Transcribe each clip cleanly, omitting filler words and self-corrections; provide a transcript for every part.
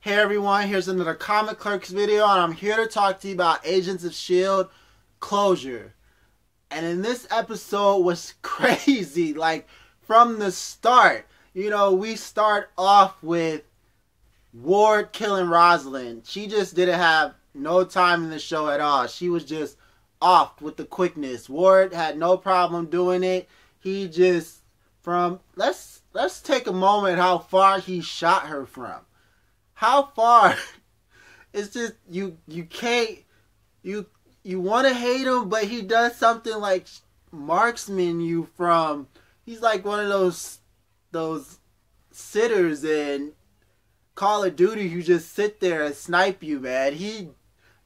Hey everyone, here's another Comic Clerks video, and I'm here to talk to you about Agents of S.H.I.E.L.D. Closure. And in this episode was crazy, like from the start. You know, we start off with Ward killing Rosalind. She just didn't have no time in the show at all. She was just off with the quickness. Ward had no problem doing it. He just let's take a moment how far he shot her from. How far? It's just you can't you want to hate him, but he does something like marksman you from. He's like one of those sitters in Call of Duty who just sit there and snipe you, man. He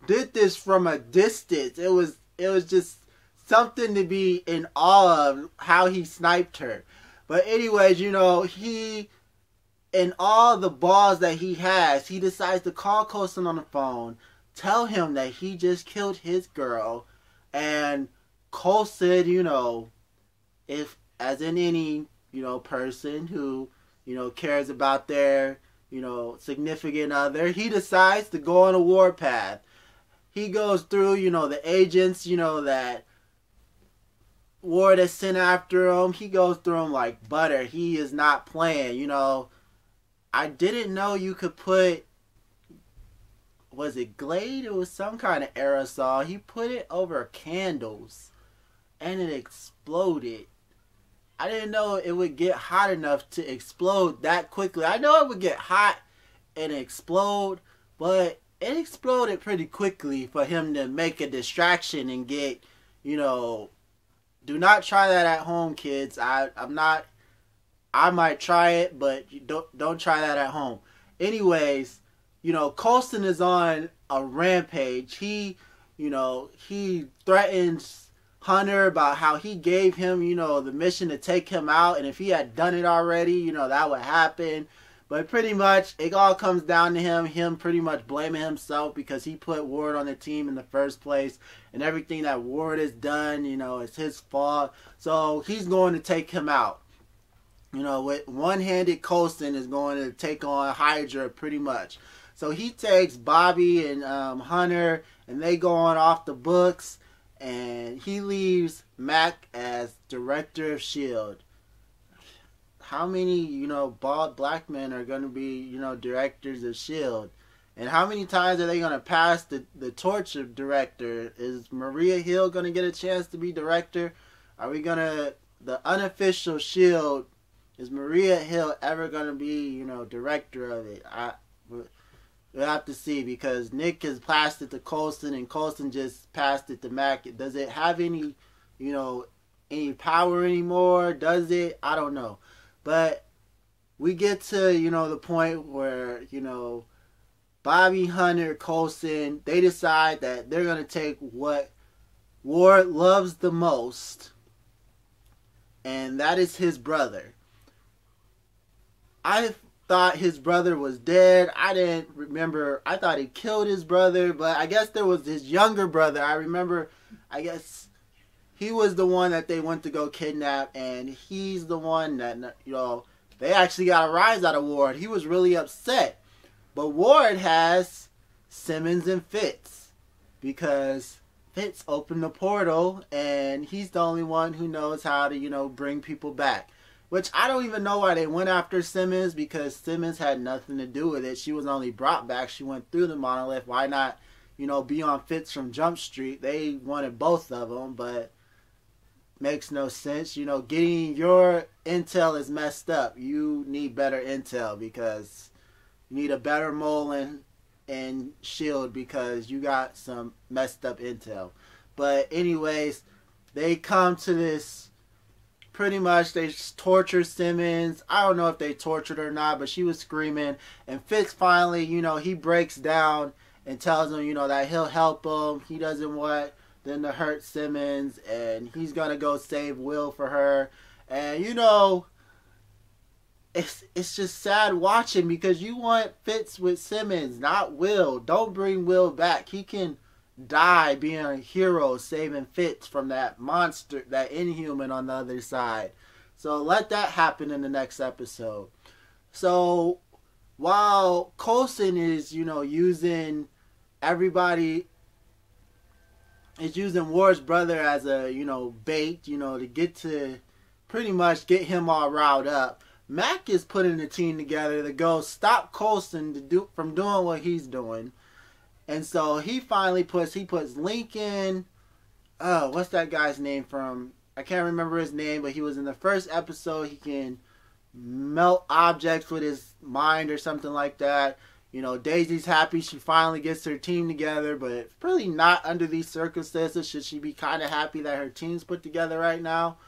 did this from a distance. It was just something to be in awe of how he sniped her. But anyways, you know, in all the balls that he has, he decides to call Coulson on the phone, tell him that he just killed his girl, and Coulson, you know, if as in any, you know, person who, you know, cares about their, you know, significant other, he decides to go on a warpath. He goes through, you know, the agents, you know, that Ward has sent after him. He goes through them like butter. He is not playing, you know. I didn't know you could put, was it Glade? It was some kind of aerosol. He put it over candles and it exploded. I didn't know it would get hot enough to explode that quickly. I know it would get hot and explode, but it exploded pretty quickly for him to make a distraction and get, you know, do not try that at home, kids. I might try it, but you don't try that at home. Anyways, you know, Coulson is on a rampage. He, you know, he threatens Hunter about how he gave him, you know, the mission to take him out, and if he had done it already, you know, that would happen. But pretty much, it all comes down to him pretty much blaming himself because he put Ward on the team in the first place. And everything that Ward has done, you know, it's his fault. So he's going to take him out. You know, with one-handed Coulson is going to take on Hydra pretty much. So he takes Bobby and Hunter, and they go on off the books. And he leaves Mac as director of S.H.I.E.L.D. How many, you know, bald black men are going to be, you know, directors of S.H.I.E.L.D.? And how many times are they going to pass the torch of director? Is Maria Hill going to get a chance to be director? Are we going to, the unofficial S.H.I.E.L.D., is Maria Hill ever going to be, you know, director of it? We'll have to see, because Nick has passed it to Coulson and Coulson just passed it to Mac. Does it have any, you know, any power anymore? Does it? I don't know. But we get to, you know, the point where, you know, Bobby, Hunter, Coulson, they decide that they're going to take what Ward loves the most, and that is his brother. I thought his brother was dead. I didn't remember. I thought he killed his brother, but I guess there was his younger brother. I remember, I guess he was the one that they went to go kidnap, and he's the one that, you know, they actually got a rise out of Ward. He was really upset. But Ward has Simmons and Fitz, because Fitz opened the portal, and he's the only one who knows how to, you know, bring people back. Which I don't even know why they went after Simmons, because Simmons had nothing to do with it. She was only brought back. She went through the monolith. Why not, you know, be on Fitz from Jump Street? They wanted both of them, but makes no sense. You know, getting your intel is messed up. You need better intel, because you need a better mole in S.H.I.E.L.D. because you got some messed up intel. But anyways, they come to this. Pretty much, they torture Simmons. I don't know if they tortured her or not, but she was screaming. And Fitz finally, you know, he breaks down and tells him, you know, that he'll help him. He doesn't want them to hurt Simmons, and he's going to go save Will for her. And, you know, it's just sad watching, because you want Fitz with Simmons, not Will. Don't bring Will back. He can die being a hero, saving Fitz from that monster, that inhuman on the other side. So let that happen in the next episode. So while Coulson is, using everybody, is using Ward's brother as a, bait, to pretty much get him all riled up. Mac is putting the team together to go stop Coulson from doing what he's doing. And so he finally puts Lincoln, what's that guy's name from? I can't remember his name, but he was in the first episode. He can melt objects with his mind or something like that. Daisy's happy she finally gets her team together, but really not under these circumstances should she be kind of happy that her team's put together right now.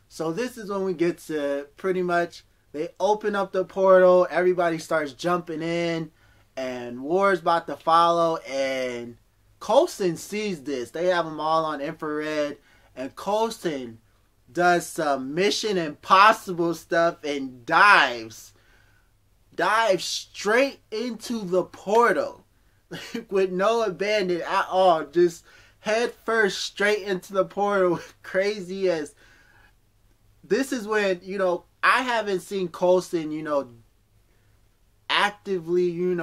So this is when we get to pretty much, they open up the portal, everybody starts jumping in, and Ward's about to follow, and Coulson sees this. They have them all on infrared, and Coulson does some Mission Impossible stuff and dives straight into the portal with no abandon at all. Just head first straight into the portal. Crazy as. This is when, I haven't seen Coulson, actively,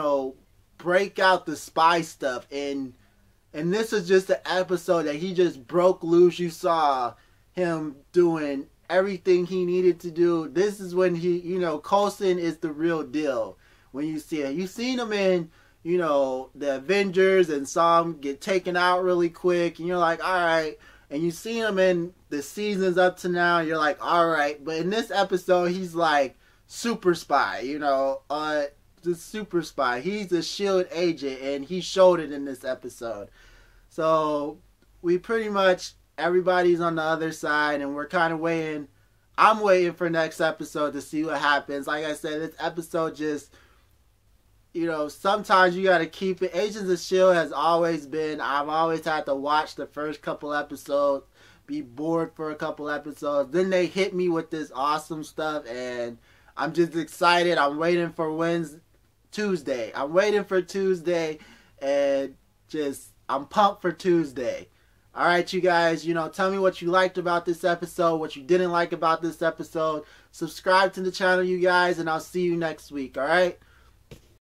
break out the spy stuff. And this is just an episode that he just broke loose. You saw him doing everything he needed to do. This is when he, Coulson is the real deal. When you see it, you've seen him in, the Avengers and saw him get taken out really quick, and you're like, all right. And you've seen him in the seasons up to now, and you're like, all right. But in this episode, he's like super spy, the super spy. He's a S.H.I.E.L.D. agent, and he showed it in this episode. So we pretty much, everybody's on the other side, and we're kind of waiting. I'm waiting for next episode to see what happens. Like I said, this episode just, sometimes you got to keep it. Agents of S.H.I.E.L.D. has always been, I've always had to watch the first couple episodes, be bored for a couple episodes. Then they hit me with this awesome stuff, and I'm just excited. I'm waiting for Tuesday. I'm waiting for Tuesday, and I'm pumped for Tuesday. Alright, you guys, tell me what you liked about this episode, what you didn't like about this episode. Subscribe to the channel, you guys, and I'll see you next week, alright?